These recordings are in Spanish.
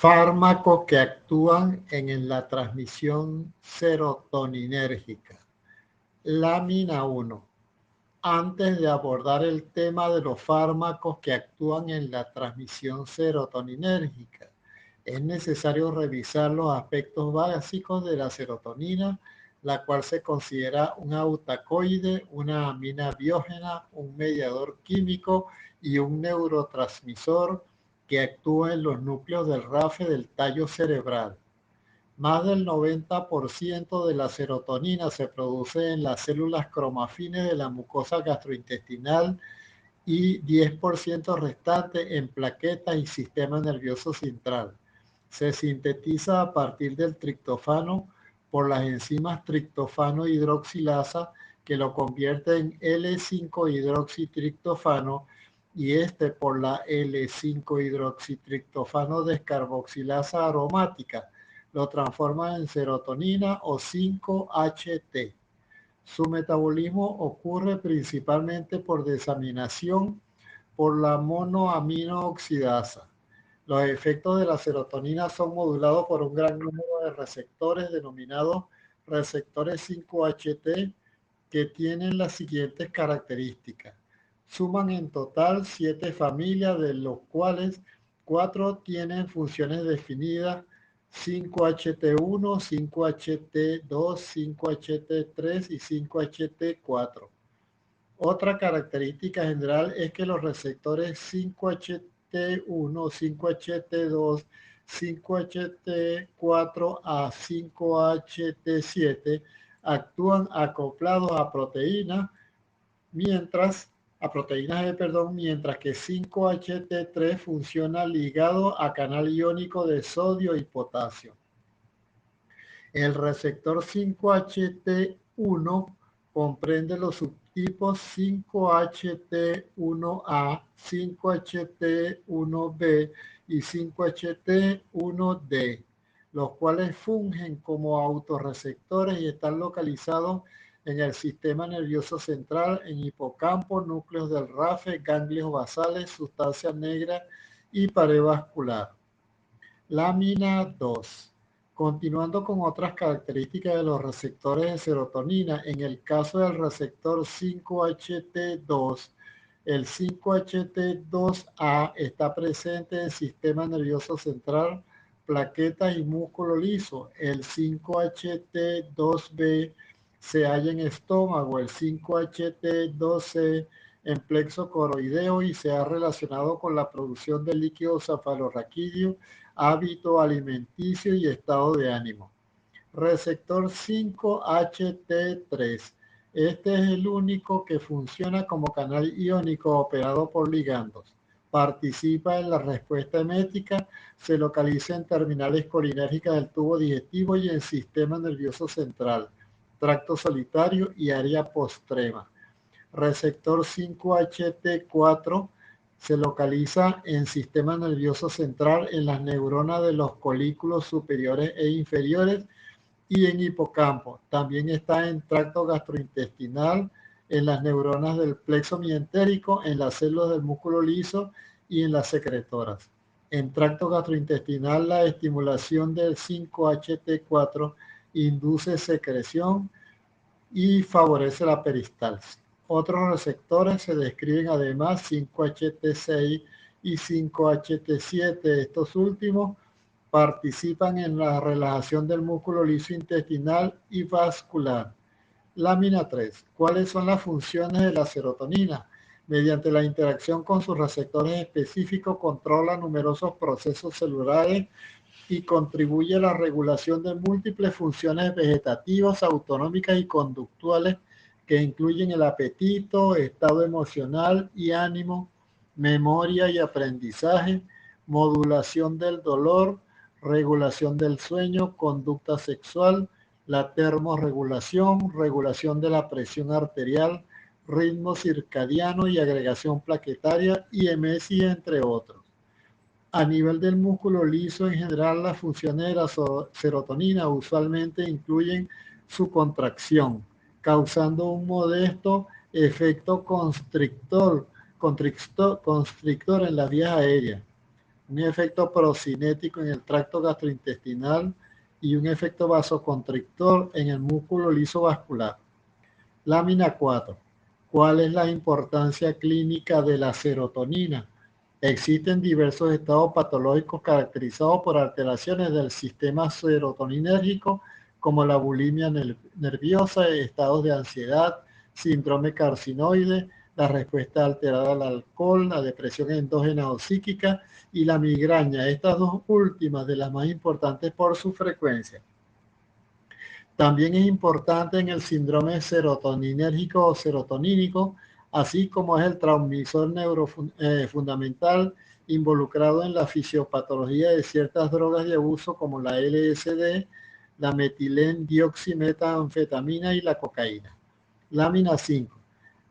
Fármacos que actúan en la transmisión serotoninérgica. Lámina 1. Antes de abordar el tema de los fármacos que actúan en la transmisión serotoninérgica, es necesario revisar los aspectos básicos de la serotonina, la cual se considera un autacoide, una amina biógena, un mediador químico y un neurotransmisor que actúa en los núcleos del RAFE del tallo cerebral. Más del 90% de la serotonina se produce en las células cromafines de la mucosa gastrointestinal y 10% restante en plaquetas y sistema nervioso central. Se sintetiza a partir del triptófano por las enzimas triptófano hidroxilasa que lo convierte en L5-hidroxitriptófano y por la L5-hidroxitriptófano descarboxilasa aromática. Lo transforma en serotonina o 5-HT. Su metabolismo ocurre principalmente por desaminación por la monoaminooxidasa. Los efectos de la serotonina son modulados por un gran número de receptores denominados receptores 5-HT que tienen las siguientes características. Suman en total 7 familias, de los cuales 4 tienen funciones definidas: 5-HT1, 5-HT2, 5-HT3 y 5-HT4. Otra característica general es que los receptores 5-HT1, 5-HT2, 5-HT4 a 5-HT7 actúan acoplados a proteínas, mientras que 5-HT3 funciona ligado a canal iónico de sodio y potasio. El receptor 5-HT1 comprende los subtipos 5-HT1A, 5-HT1B y 5-HT1D, los cuales fungen como autorreceptores y están localizados en el sistema nervioso central, en hipocampo, núcleos del RAFE, ganglios basales, sustancia negra y pared vascular. Lámina 2. Continuando con otras características de los receptores de serotonina, en el caso del receptor 5-HT2, el 5-HT2A está presente en el sistema nervioso central, plaquetas y músculo liso. El 5-HT2B se halla en estómago, el 5-HT2C en plexo coroideo y se ha relacionado con la producción de líquido cefalorraquídeo, hábito alimenticio y estado de ánimo. Receptor 5-HT3. Este es el único que funciona como canal iónico operado por ligandos. Participa en la respuesta emética, se localiza en terminales colinérgicas del tubo digestivo y en sistema nervioso central, tracto solitario y área postrema. Receptor 5-HT4 se localiza en sistema nervioso central, en las neuronas de los colículos superiores e inferiores y en hipocampo. También está en tracto gastrointestinal, en las neuronas del plexo mientérico, en las células del músculo liso y en las secretoras. En tracto gastrointestinal, la estimulación del 5-HT4 induce secreción y favorece la peristalsis. Otros receptores se describen además 5-HT6 y 5-HT7. Estos últimos participan en la relajación del músculo liso intestinal y vascular. Lámina 3. ¿Cuáles son las funciones de la serotonina? Mediante la interacción con sus receptores específicos, controla numerosos procesos celulares y contribuye a la regulación de múltiples funciones vegetativas, autonómicas y conductuales que incluyen el apetito, estado emocional y ánimo, memoria y aprendizaje, modulación del dolor, regulación del sueño, conducta sexual, la termorregulación, regulación de la presión arterial, ritmo circadiano y agregación plaquetaria y emesis, entre otros. A nivel del músculo liso, en general, las funciones de la serotonina usualmente incluyen su contracción, causando un modesto efecto constrictor en las vías aéreas, un efecto procinético en el tracto gastrointestinal y un efecto vasoconstrictor en el músculo liso vascular. Lámina 4. ¿Cuál es la importancia clínica de la serotonina? Existen diversos estados patológicos caracterizados por alteraciones del sistema serotoninérgico, como la bulimia nerviosa, estados de ansiedad, síndrome carcinoide, la respuesta alterada al alcohol, la depresión endógena o psíquica y la migraña. Estas dos últimas de las más importantes por su frecuencia. También es importante en el síndrome serotoninérgico o serotonínico, así como es el transmisor fundamental involucrado en la fisiopatología de ciertas drogas de abuso como la LSD, la metilendioximetanfetamina y la cocaína. Lámina 5.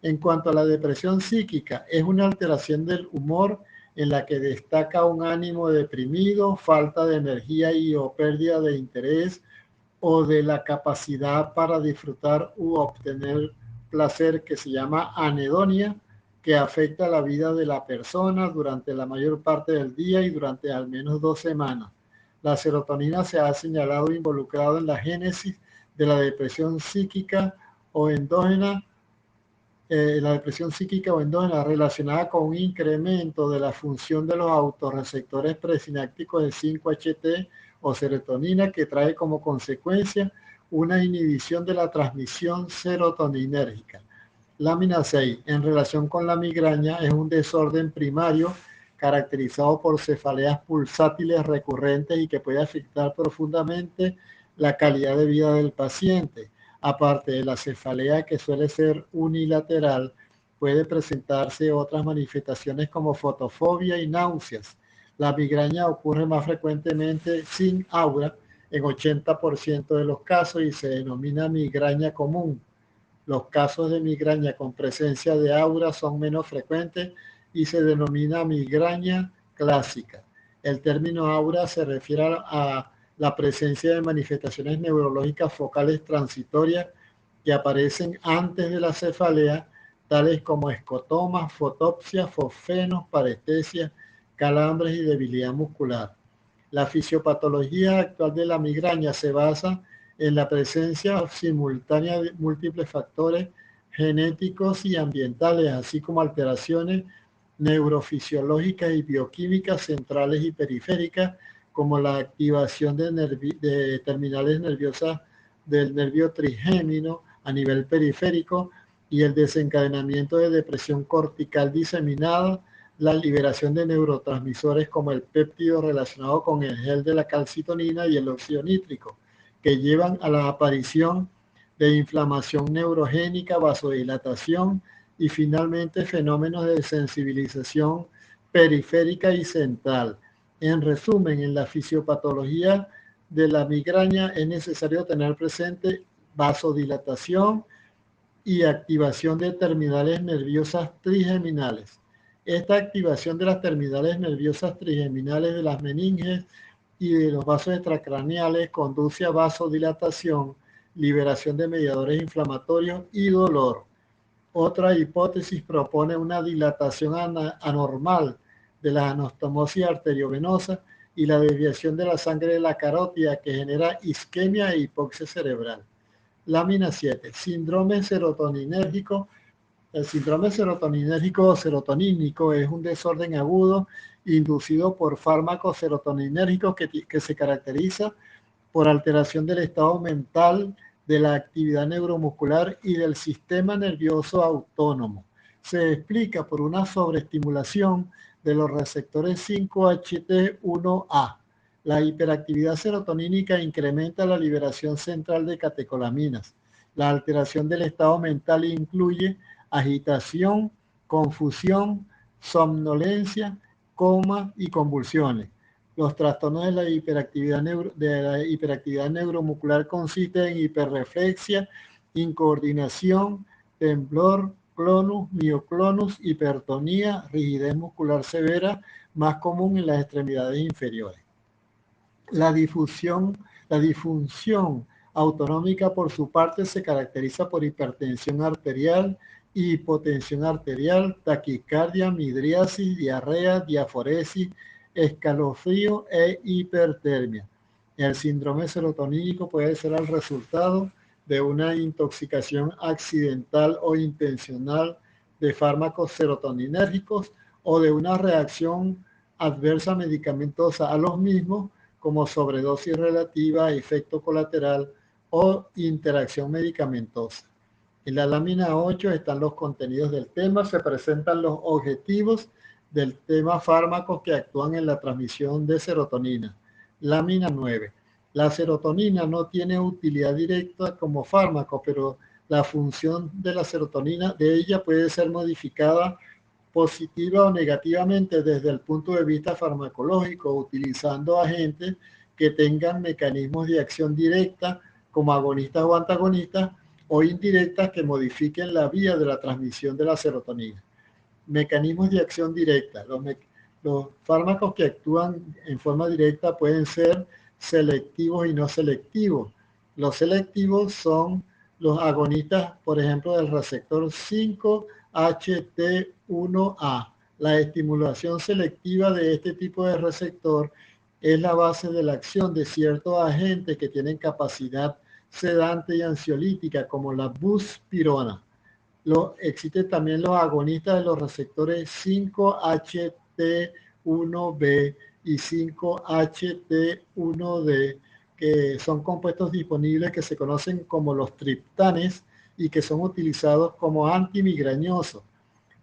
En cuanto a la depresión psíquica, es una alteración del humor en la que destaca un ánimo deprimido, falta de energía y o pérdida de interés o de la capacidad para disfrutar u obtener placer, que se llama anedonia, que afecta la vida de la persona durante la mayor parte del día y durante al menos 2 semanas. La serotonina se ha señalado involucrado en la génesis de la depresión psíquica o endógena, relacionada con un incremento de la función de los autorreceptores presinápticos de 5-HT o serotonina, que trae como consecuencia una inhibición de la transmisión serotoninérgica. Lámina 6. En relación con la migraña, es un desorden primario caracterizado por cefaleas pulsátiles recurrentes y que puede afectar profundamente la calidad de vida del paciente. Aparte de la cefalea, que suele ser unilateral, puede presentarse otras manifestaciones como fotofobia y náuseas. La migraña ocurre más frecuentemente sin aura en 80% de los casos y se denomina migraña común. Los casos de migraña con presencia de aura son menos frecuentes y se denomina migraña clásica. El término aura se refiere a la presencia de manifestaciones neurológicas focales transitorias que aparecen antes de la cefalea, tales como escotomas, fotopsia, fosfenos, parestesia, calambres y debilidad muscular. La fisiopatología actual de la migraña se basa en la presencia simultánea de múltiples factores genéticos y ambientales, así como alteraciones neurofisiológicas y bioquímicas centrales y periféricas, como la activación de terminales nerviosas del nervio trigémino a nivel periférico y el desencadenamiento de depresión cortical diseminada, la liberación de neurotransmisores como el péptido relacionado con el gel de la calcitonina y el óxido nítrico, que llevan a la aparición de inflamación neurogénica, vasodilatación y finalmente fenómenos de sensibilización periférica y central. En resumen, en la fisiopatología de la migraña es necesario tener presente vasodilatación y activación de terminales nerviosas trigeminales. Esta activación de las terminales nerviosas trigeminales de las meninges y de los vasos extracraneales conduce a vasodilatación, liberación de mediadores inflamatorios y dolor. Otra hipótesis propone una dilatación anormal de la anastomosis arteriovenosa y la desviación de la sangre de la carótida, que genera isquemia e hipoxia cerebral. Lámina 7. Síndrome serotoninérgico. El síndrome serotoninérgico o serotonínico es un desorden agudo inducido por fármacos serotoninérgicos que se caracteriza por alteración del estado mental, de la actividad neuromuscular y del sistema nervioso autónomo. Se explica por una sobreestimulación de los receptores 5-HT1A. La hiperactividad serotonínica incrementa la liberación central de catecolaminas. La alteración del estado mental incluye agitación, confusión, somnolencia, coma y convulsiones. Los trastornos de la hiperactividad neuromuscular consisten en hiperreflexia, incoordinación, temblor, clonus, mioclonus, hipertonía, rigidez muscular severa, más común en las extremidades inferiores. La disfunción autonómica, por su parte, se caracteriza por hipertensión arterial, hipotensión arterial, taquicardia, midriasis, diarrea, diaforesis, escalofrío e hipertermia. El síndrome serotonínico puede ser el resultado de una intoxicación accidental o intencional de fármacos serotoninérgicos o de una reacción adversa medicamentosa a los mismos, como sobredosis relativa, efecto colateral o interacción medicamentosa. En la lámina 8 están los contenidos del tema, se presentan los objetivos del tema fármacos que actúan en la transmisión de serotonina. Lámina 9. La serotonina no tiene utilidad directa como fármaco, pero la función de la serotonina de ella puede ser modificada positiva o negativamente desde el punto de vista farmacológico, utilizando agentes que tengan mecanismos de acción directa como agonistas o antagonistas o indirectas que modifiquen la vía de la transmisión de la serotonina. Mecanismos de acción directa. Los fármacos que actúan en forma directa pueden ser selectivos y no selectivos. Los selectivos son los agonistas, por ejemplo, del receptor 5-HT1A. La estimulación selectiva de este tipo de receptor es la base de la acción de ciertos agentes que tienen capacidad sedante y ansiolítica, como la buspirona. Existen también los agonistas de los receptores 5-HT1B y 5-HT1D, que son compuestos disponibles que se conocen como los triptanes y que son utilizados como antimigrañosos.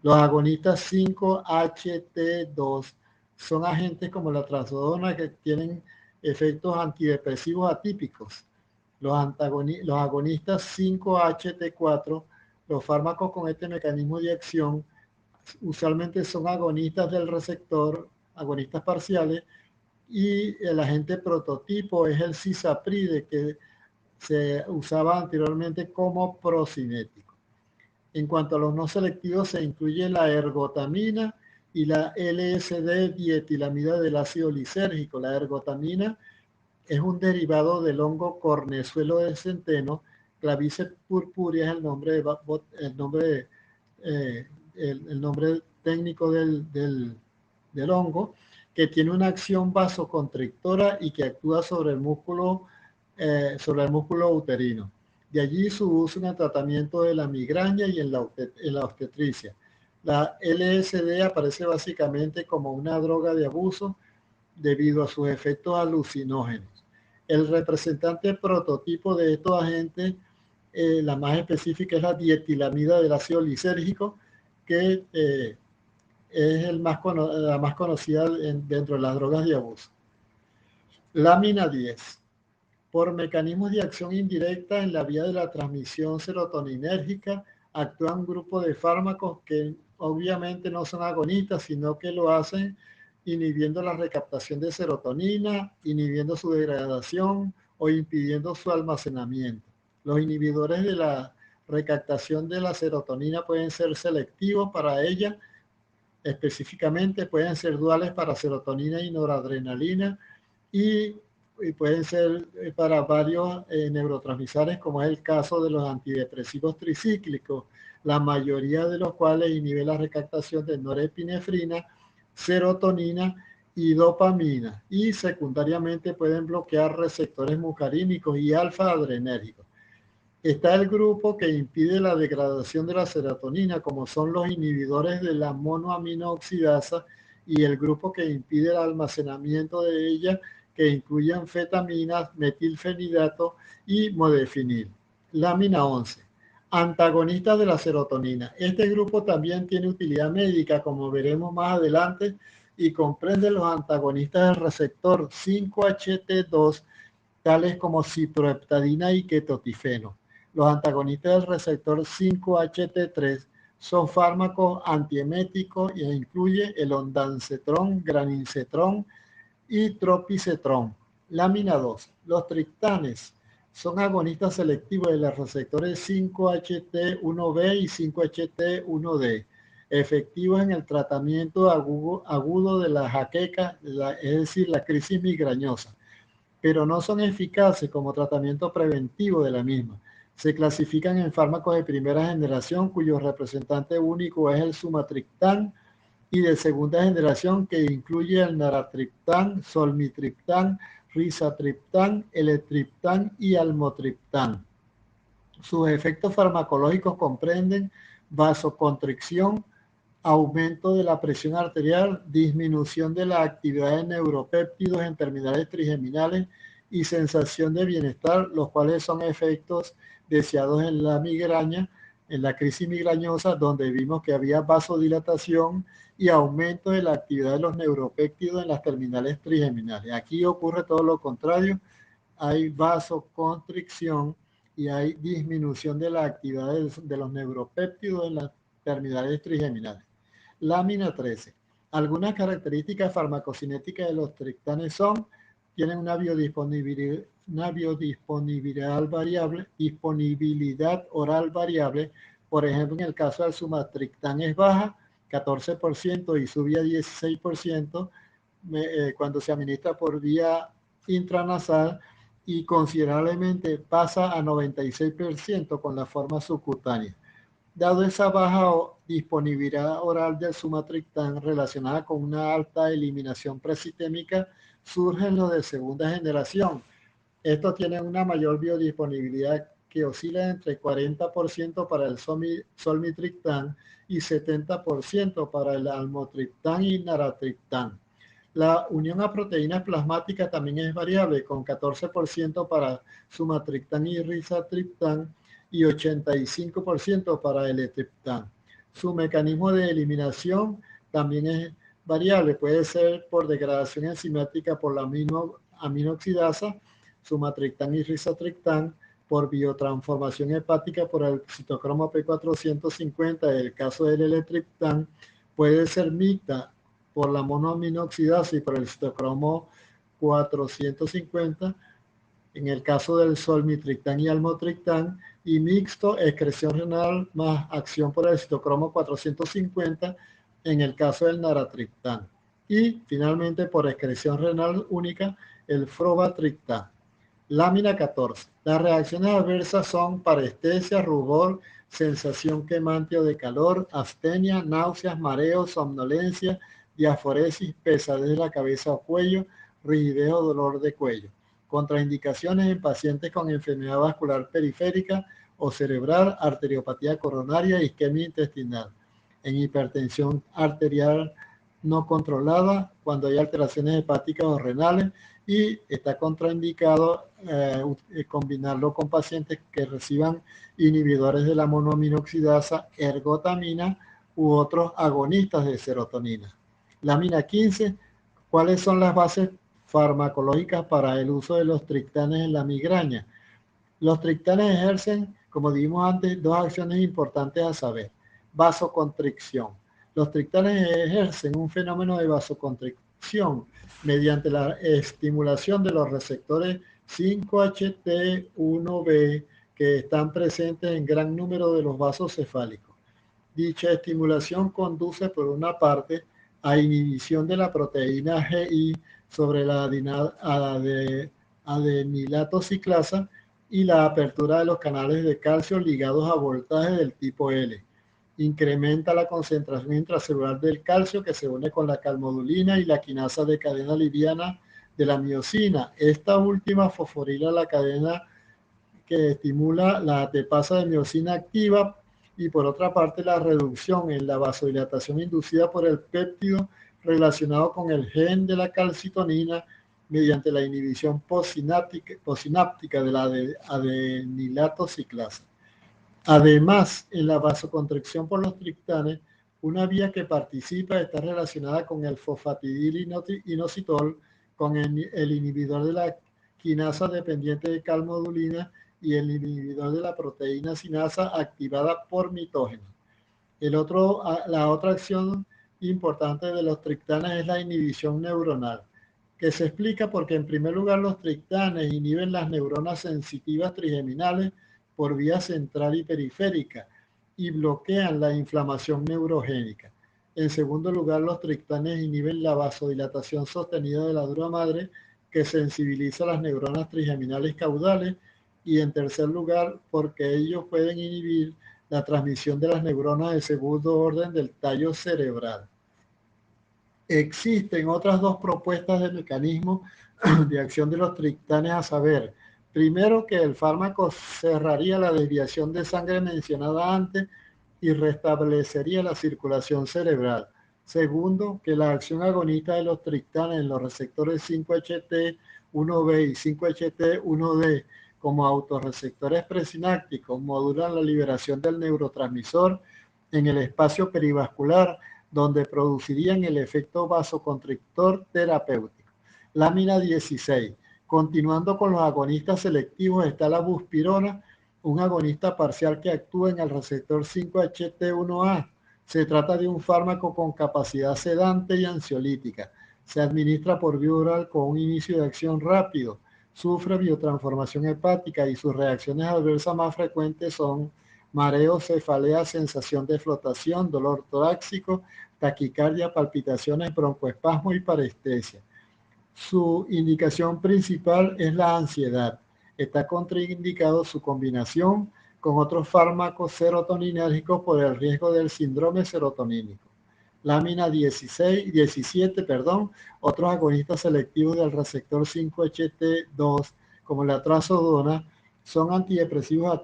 Los agonistas 5-HT2 son agentes como la trazodona que tienen efectos antidepresivos atípicos. Los agonistas 5-HT4, los fármacos con este mecanismo de acción, usualmente son agonistas del receptor, agonistas parciales, y el agente prototipo es el cisapride, que se usaba anteriormente como procinético. En cuanto a los no selectivos, se incluye la ergotamina y la LSD-dietilamida del ácido lisérgico. La ergotamina es un derivado del hongo cornezuelo de centeno. Clavice purpurea es el nombre técnico del hongo, que tiene una acción vasoconstrictora y que actúa sobre el músculo uterino. De allí su uso en el tratamiento de la migraña y en la obstetricia. La LSD aparece básicamente como una droga de abuso debido a sus efectos alucinógenos. El representante prototipo de estos agentes, la más específica, es la dietilamida del ácido lisérgico, que es la más conocida dentro de las drogas de abuso. Lámina 10. Por mecanismos de acción indirecta en la vía de la transmisión serotoninérgica, actúan un grupo de fármacos que obviamente no son agonistas, sino que lo hacen inhibiendo la recaptación de serotonina, inhibiendo su degradación o impidiendo su almacenamiento. Los inhibidores de la recaptación de la serotonina pueden ser selectivos para ella, específicamente pueden ser duales para serotonina y noradrenalina, y pueden ser para varios neurotransmisores, como es el caso de los antidepresivos tricíclicos, la mayoría de los cuales inhiben la recaptación de norepinefrina, serotonina y dopamina, y secundariamente pueden bloquear receptores muscarínicos y alfa-adrenérgicos. Está el grupo que impide la degradación de la serotonina, como son los inhibidores de la monoaminooxidasa, y el grupo que impide el almacenamiento de ella, que incluye anfetaminas, metilfenidato y modafinil. Lámina 11. Antagonistas de la serotonina. Este grupo también tiene utilidad médica, como veremos más adelante, y comprende los antagonistas del receptor 5-HT2, tales como ciproheptadina y ketotifeno. Los antagonistas del receptor 5-HT3 son fármacos antieméticos e incluye el ondansetrón, granincetrón y tropicetrón. Lámina 2. Los triptanes son agonistas selectivos de los receptores 5-HT1B y 5-HT1D, efectivos en el tratamiento agudo de la jaqueca, es decir, la crisis migrañosa, pero no son eficaces como tratamiento preventivo de la misma. Se clasifican en fármacos de primera generación, cuyo representante único es el sumatriptán, y de segunda generación que incluye el naratriptán, solmitriptán, rizatriptán, L-triptán y almotriptán. Sus efectos farmacológicos comprenden vasoconstricción, aumento de la presión arterial, disminución de la actividad de neuropéptidos en terminales trigeminales y sensación de bienestar, los cuales son efectos deseados en la migraña, en la crisis migrañosa, donde vimos que había vasodilatación y aumento de la actividad de los neuropéptidos en las terminales trigeminales. Aquí ocurre todo lo contrario, hay vasoconstricción y hay disminución de la actividad de los neuropéptidos en las terminales trigeminales. Lámina 13. Algunas características farmacocinéticas de los triptanes son: tienen una biodisponibilidad variable, disponibilidad oral variable. Por ejemplo, en el caso del sumatriptán es baja, 14%, y sube a 16% cuando se administra por vía intranasal, y considerablemente pasa a 96% con la forma subcutánea. Dado esa baja disponibilidad oral del sumatriptán relacionada con una alta eliminación presistémica, surgen los de segunda generación. Estos tienen una mayor biodisponibilidad que oscila entre 40% para el solmitriptán y 70% para el almotriptán y naratriptán. La unión a proteínas plasmáticas también es variable, con 14% para sumatriptán y rizatriptán y 85% para el L-triptán. Su mecanismo de eliminación también es variable, puede ser por degradación enzimática por la aminoxidasa, sumatriptán y rizatriptán, por biotransformación hepática por el citocromo P450, en el caso del L-triptán, puede ser mixta por la monoaminoxidasa y por el citocromo 450, en el caso del solmitriptán y almotriptán, y mixto, excreción renal más acción por el citocromo 450 en el caso del naratriptán. Y finalmente por excreción renal única, el frobatriptán. Lámina 14. Las reacciones adversas son parestesia, rubor, sensación quemante o de calor, astenia, náuseas, mareos, somnolencia, diaforesis, pesadez de la cabeza o cuello, rigidez o dolor de cuello. Contraindicaciones en pacientes con enfermedad vascular periférica o cerebral, arteriopatía coronaria, isquemia intestinal. En hipertensión arterial no controlada, cuando hay alteraciones hepáticas o renales, y está contraindicado combinarlo con pacientes que reciban inhibidores de la monoaminoxidasa, ergotamina u otros agonistas de serotonina. Lámina 15. ¿Cuáles son las bases farmacológicas para el uso de los triptanes en la migraña? Los triptanes ejercen, como dijimos antes, dos acciones importantes a saber. Vasoconstricción. Los triptanes ejercen un fenómeno de vasoconstricción mediante la estimulación de los receptores 5-HT1B que están presentes en gran número de los vasos cefálicos. Dicha estimulación conduce, por una parte, a inhibición de la proteína GI sobre la adenilato ciclasa y la apertura de los canales de calcio ligados a voltaje del tipo L. Incrementa la concentración intracelular del calcio, que se une con la calmodulina y la quinasa de cadena liviana de la miosina. Esta última fosforila la cadena que estimula la ATPasa de miosina activa, y por otra parte la reducción en la vasodilatación inducida por el péptido relacionado con el gen de la calcitonina mediante la inhibición posináptica de la adenilato ciclasa. Además, en la vasoconstricción por los triptanes, una vía que participa está relacionada con el fosfatidil-inositol, con el inhibidor de la quinasa dependiente de calmodulina y el inhibidor de la proteína sinasa activada por mitógeno. La otra acción importante de los triptanes es la inhibición neuronal, que se explica porque, en primer lugar, los triptanes inhiben las neuronas sensitivas trigeminales por vía central y periférica y bloquean la inflamación neurogénica. En segundo lugar, los triptanes inhiben la vasodilatación sostenida de la dura madre, que sensibiliza las neuronas trigeminales caudales. Y en tercer lugar, porque ellos pueden inhibir la transmisión de las neuronas de segundo orden del tallo cerebral. Existen otras dos propuestas de mecanismo de acción de los triptanes, a saber, primero, que el fármaco cerraría la desviación de sangre mencionada antes y restablecería la circulación cerebral. Segundo, que la acción agonista de los triptanes en los receptores 5-HT1B y 5-HT1D como autorreceptores presinápticos modulan la liberación del neurotransmisor en el espacio perivascular, donde producirían el efecto vasoconstrictor terapéutico. Lámina 16. Continuando con los agonistas selectivos está la buspirona, un agonista parcial que actúa en el receptor 5-HT1A. Se trata de un fármaco con capacidad sedante y ansiolítica. Se administra por vía oral con un inicio de acción rápido. Sufre biotransformación hepática y sus reacciones adversas más frecuentes son mareo, cefalea, sensación de flotación, dolor torácico, taquicardia, palpitaciones, broncoespasmo y parestesia. Su indicación principal es la ansiedad. Está contraindicado su combinación con otros fármacos serotoninérgicos por el riesgo del síndrome serotonínico. Lámina 17, otros agonistas selectivos del receptor 5-HT2, como la trazodona, son antidepresivos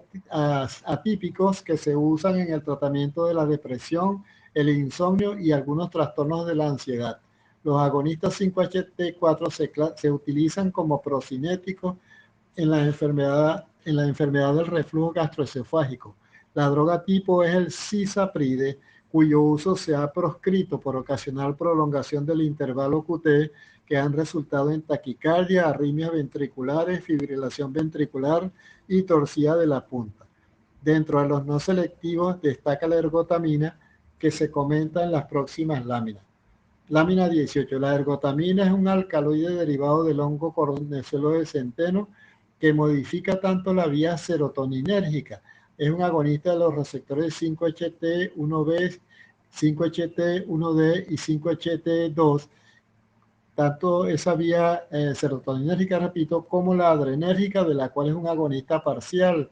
atípicos que se usan en el tratamiento de la depresión, el insomnio y algunos trastornos de la ansiedad. Los agonistas 5-HT4 se utilizan como procinéticos en la enfermedad del reflujo gastroesofágico. La droga tipo es el cisapride, cuyo uso se ha proscrito por ocasionar prolongación del intervalo QT que han resultado en taquicardia, arritmias ventriculares, fibrilación ventricular y torcida de la punta. Dentro de los no selectivos destaca la ergotamina, que se comenta en las próximas láminas. Lámina 18. La ergotamina es un alcaloide derivado del hongo cornezuelo de centeno que modifica tanto la vía serotoninérgica. Es un agonista de los receptores 5-HT1B, 5-HT1D y 5-HT2, tanto esa vía serotoninérgica, repito, como la adrenérgica, de la cual es un agonista parcial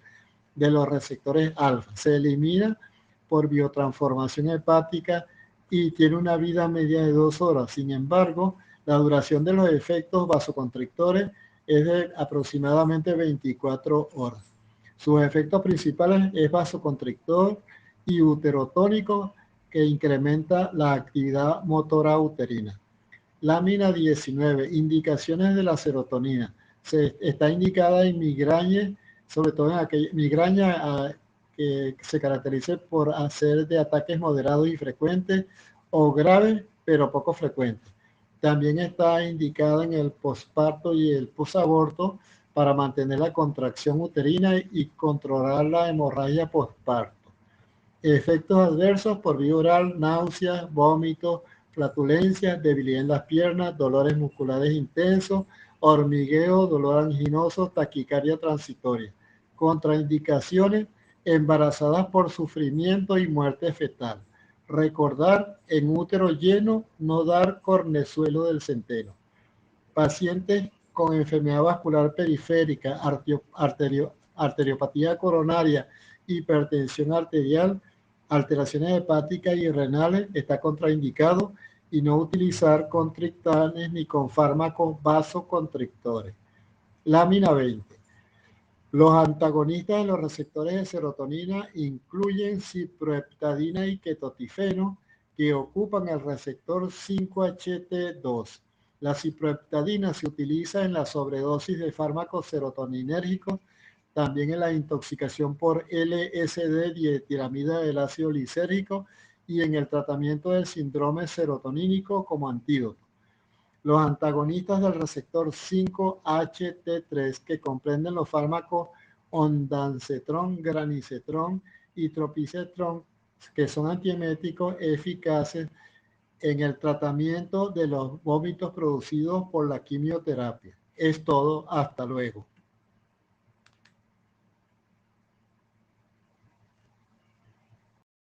de los receptores alfa. Se elimina por biotransformación hepática y tiene una vida media de 2 horas. Sin embargo, la duración de los efectos vasoconstrictores es de aproximadamente 24 horas. Sus efectos principales es vasoconstrictor y uterotónico, que incrementa la actividad motora uterina. Lámina 19. Indicaciones de la serotonina. Está indicada en migraña, sobre todo en aquella migraña que se caracteriza por hacer de ataques moderados y frecuentes o graves, pero poco frecuentes. También está indicada en el posparto y el posaborto para mantener la contracción uterina y controlar la hemorragia posparto. Efectos adversos por vía oral: náuseas, vómitos, flatulencias, debilidad en las piernas, dolores musculares intensos, hormigueo, dolor anginoso, taquicardia transitoria. Contraindicaciones: embarazadas por sufrimiento y muerte fetal. Recordar: en útero lleno, no dar cornezuelo del centeno. Pacientes con enfermedad vascular periférica, arteriopatía coronaria, hipertensión arterial, alteraciones hepáticas y renales, está contraindicado, y no utilizar con triptanes ni con fármacos vasoconstrictores. Lámina 20. Los antagonistas de los receptores de serotonina incluyen ciproheptadina y ketotifeno, que ocupan el receptor 5-HT2. La ciproheptadina se utiliza en la sobredosis de fármacos serotoninérgicos, también en la intoxicación por LSD, dietilamida del ácido lisérgico, y en el tratamiento del síndrome serotonínico como antídoto. Los antagonistas del receptor 5-HT3, que comprenden los fármacos ondansetron, granisetron y tropisetron, que son antieméticos eficaces en el tratamiento de los vómitos producidos por la quimioterapia. Es todo. Hasta luego.